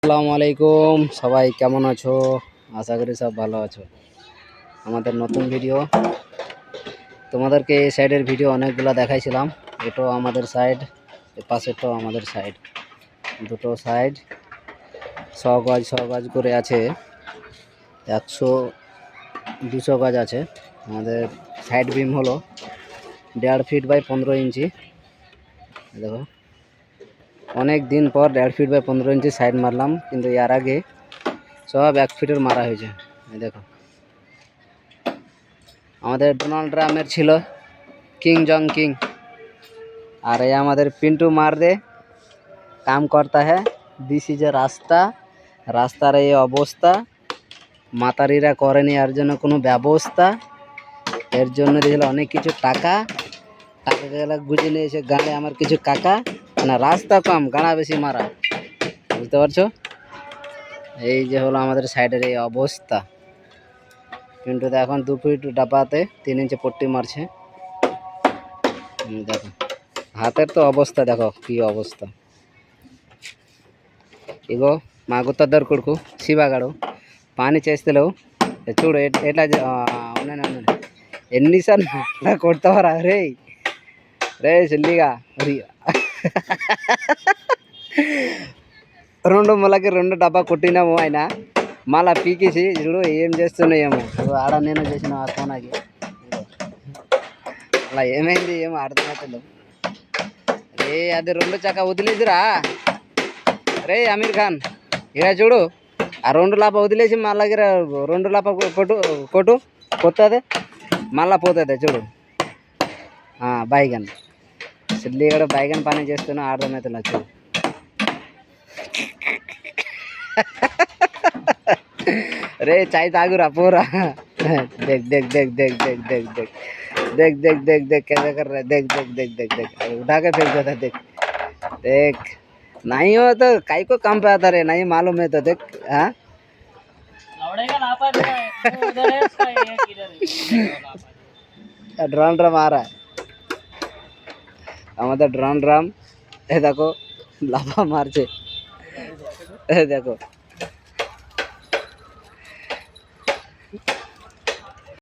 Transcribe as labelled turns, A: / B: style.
A: আসসালামু আলাইকুম, সবাই কেমন আছো? আশা করি সব ভালো আছো। আমাদের নতুন ভিডিও, তোমাদেরকে এই সাইডের ভিডিও অনেকগুলো দেখাইছিলাম। এটাও আমাদের সাইড, এর পাশেরটাও আমাদের সাইড, দুটো সাইড 100 গজ করে আছে। 100-200 গজ আছে। আমাদের সাইড বিম হলো 1.5 ফিট বাই 15 ইঞ্চি। দেখো, অনেক দিন পর 1.5 ফিট বাই 15 ইঞ্চি সাইড মারলাম, কিন্তু এর আগে সব 1 ফিটের মারা হয়েছে। এই দেখো, আমাদের ডোনাল্ড ট্রাম্পের ছিল কিং জং কিং, আর এই আমাদের পিন্টু মার দে কাম করতা হ্যাঁ। দিস ইজ এ রাস্তার এই অবস্থা। মাতারিরা করেনি এর জন্য কোনো ব্যবস্থা। এর জন্য দিয়েছিল অনেক কিছু টাকা গেলা গুজে নিয়ে এসে গাড়ে আমার কিছু কাকা না, রাস্তা কম গাড়া বেশি মারা, বুঝতে পারছো? এই যে হলো আমাদের সাইডের এই অবস্থা। কিন্তু এখন 2 ফিট ডাবাতে 3 ইঞ্চি পট্টি মারছে। দেখো হাতের তো অবস্থা, দেখো কি অবস্থা। ఇగో మా గుత్తద్దరు కొడుకు శివగాడు పాని చేస్తలేవు చూడు ఎట్లా ఉన్నాను ఎన్నిసార్లు కొడతావరా రే రే చెల్లిగా మరి 2 మొలకి 2 డబ్బా కొట్టినాము. ఆయన మళ్ళా పీకేసి చూడు ఏం చేస్తున్నాయేమో. ఆడ నేను చేసిన ఆ కోనాకి అలా ఏమైంది ఏమో అర్థమవుతలేదు. రే అది 2 చక్క వదిలేసిరా రే అమీర్ ఖాన్. ఇక చూడు ఆ 2 లాప వదిలేసి మళ్ళీ 2 లాప కొట్టు కొత్తది మళ్ళా పోతుంది చూడు. బైగన్ సిల్లి కూడా బైగన్ పని చేస్తున్నా అర్థమవుతున్నా చూడు. రే చాయ్ తాగురా పోరా. देख देख देख देख देख देख देख देख देख देख देख कैसे कर रहा है. देख देख देख देख देख उठा के फेंक देता. देख देख नहीं हो तो काई को काम पे आता रे, नहीं मालूम है तो देख. हाँ ड्रोन ड्रम आ रहा है আমাদের ড্রোন ড্রাম। এ দেখো লাফা মারছে, এ দেখো